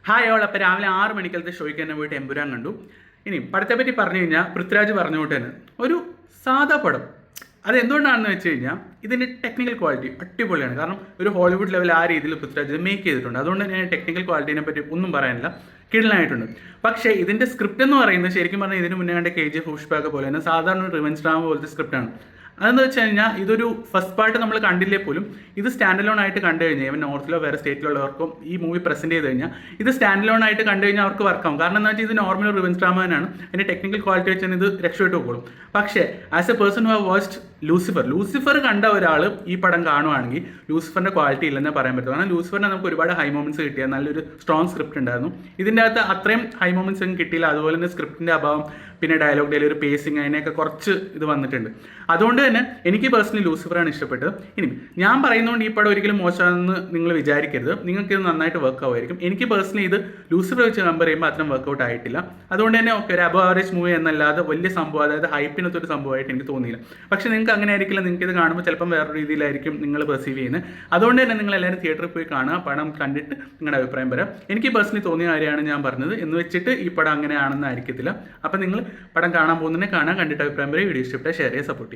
Hi all. അപ്പോൾ രാവിലെ 6 മണിക്കലത്തെ ഷോയ്ക്ക് തന്നെ പോയിട്ട് എമ്പുരാൻ കണ്ടു. ഇനി പടത്തെ പറ്റി പറഞ്ഞു കഴിഞ്ഞാൽ പൃഥ്വിരാജ് പറഞ്ഞുകൊണ്ട് തന്നെ ഒരു സാധാ പടം. അതെന്തുകൊണ്ടാണെന്ന് വെച്ച് കഴിഞ്ഞാൽ ഇതിൻ്റെ ടെക്നിക്കൽ ക്വാളിറ്റി അടിപൊളിയാണ്. കാരണം ഒരു ഹോളിവുഡ് ലെവൽ ആ രീതിയിൽ പൃഥ്വിരാജ് മേക്ക് ചെയ്തിട്ടുണ്ട്. അതുകൊണ്ട് തന്നെ ടെക്നിക്കൽ ക്വാളിറ്റീനെ പറ്റി ഒന്നും പറയാനില്ല, കിടലായിട്ടുണ്ട്. പക്ഷേ ഇതിൻ്റെ സ്ക്രിപ്റ്റ് എന്ന് പറയുന്നത് ശരിക്കും പറഞ്ഞാൽ ഇതിന് മുന്നേ കണ്ട KGF പുഷ്പയൊക്കെ പോലെ തന്നെ സാധാരണ ഒരു റിവെഞ്ച് ഡ്രാമ പോലത്തെ സ്ക്രിപ്റ്റാണ്. അതെന്ന് വെച്ച് കഴിഞ്ഞാൽ ഇതൊരു ഫസ്റ്റ് പാർട്ട് നമ്മൾ കണ്ടില്ലേ പോലും ഇത് സ്റ്റാൻഡ് ലോൺ ആയിട്ട് കണ്ടു കഴിഞ്ഞാൽ ഇവൻ നോർത്തിലോ വേറെ സ്റ്റേറ്റിലുള്ളവർക്കും ഈ മൂവി പ്രസൻറ്റ് ചെയ്ത് കഴിഞ്ഞാൽ ഇത് സ്റ്റാൻഡ് ലോൺ ആയിട്ട് കണ്ടു കഴിഞ്ഞാൽ അവർക്ക് വർക്കാവും. കാരണം എന്താ വെച്ചാൽ ഇത് നോർമൽ റിവെഞ്ച് ഡ്രാമ തന്നെയാണ്. അതിൻ്റെ ടെക്നിക്കൽ ക്വാളിറ്റി വെച്ച് തന്നെ ഇത് രക്ഷപ്പെട്ടു പോകും. പക്ഷേ as A person who have watched Lucifer കണ്ട ഒരാൾ ഈ പടം കാണുവാണെങ്കിൽ ലൂസിഫറിൻ്റെ ക്വാളിറ്റി ഇല്ലെന്നേ പറയാൻ പറ്റും. കാരണം ലൂസിഫറിനെ നമുക്ക് ഒരുപാട് ഹൈ മൊമെൻറ്റ്സ് കിട്ടിയ നല്ലൊരു സ്ട്രോങ് സ്ക്രിപ്റ്റ് ഉണ്ടായിരുന്നു. ഇതിൻ്റെ അകത്ത് അത്രയും ഹൈ മൊമെൻറ്റ്സ് ഒന്നും കിട്ടിയില്ല. അതുപോലെ തന്നെ സ്ക്രിപ്റ്റിൻ്റെ അഭാവം, പിന്നെ ഡയലോഗ് ഡെലിവറി, പേസിങ്, അതിനെയൊക്കെ കുറച്ച് ഇത് വന്നിട്ടുണ്ട്. അതുകൊണ്ട് തന്നെ എനിക്ക് പേഴ്സണലി ലൂസിഫറാണ് ഇഷ്ടപ്പെട്ടത്. ഇനി ഞാൻ പറയുന്നതുകൊണ്ട് ഈ പടം ഒരിക്കലും മോശമാണെന്ന് നിങ്ങൾ വിചാരിക്കരുത്. നിങ്ങൾക്ക് ഇത് നന്നായിട്ട് വർക്ക് ആവുമായിരിക്കും. എനിക്ക് പേഴ്സണലി ഇത് ലൂസിഫർ വെച്ച് കമ്പയർ ചെയ്യുമ്പോൾ അത്രയും വർക്കൗട്ട് ആയിട്ടില്ല. അതുകൊണ്ട് തന്നെ ഓക്കെ, ഒരു അബവ് ആവറേജ് മൂവി എന്നല്ലാതെ വലിയ സംഭവം, അതായത് ഹൈപ്പിനൊത്തൊരു സംഭവമായിട്ട് എനിക്ക് തോന്നിയില്ല. പക്ഷേ നിങ്ങൾക്ക് അങ്ങനെ ആയിരിക്കില്ല. നിങ്ങൾക്ക് ഇത് കാണുമ്പോൾ ചിലപ്പം വേറൊരു രീതിയിലായിരിക്കും നിങ്ങൾ പെർസീവ് ചെയ്യുന്നത്. അതുകൊണ്ട് തന്നെ നിങ്ങൾ എല്ലാവരും തിയേറ്ററിൽ പോയി കാണുക, പടം കണ്ടിട്ട് നിങ്ങളുടെ അഭിപ്രായം പറയാം. എനിക്ക് പേഴ്സണലി തോന്നിയ കാര്യമാണ് ഞാൻ പറഞ്ഞത്. എന്ന് വെച്ചിട്ട് ഈ പടം അങ്ങനെയാണെന്ന് ആയിരിക്കത്തില്ല. അപ്പം നിങ്ങൾ പടം കാണാൻ പോകുന്നതിനെ കാണാൻ, കണ്ടിട്ട് അഭിപ്രായം പറയും. വീഡിയോ ഇഷ്ടപ്പെട്ടാൽ ഷെയർ ചെയ്യുക, സപ്പോർട്ട് ചെയ്യുക.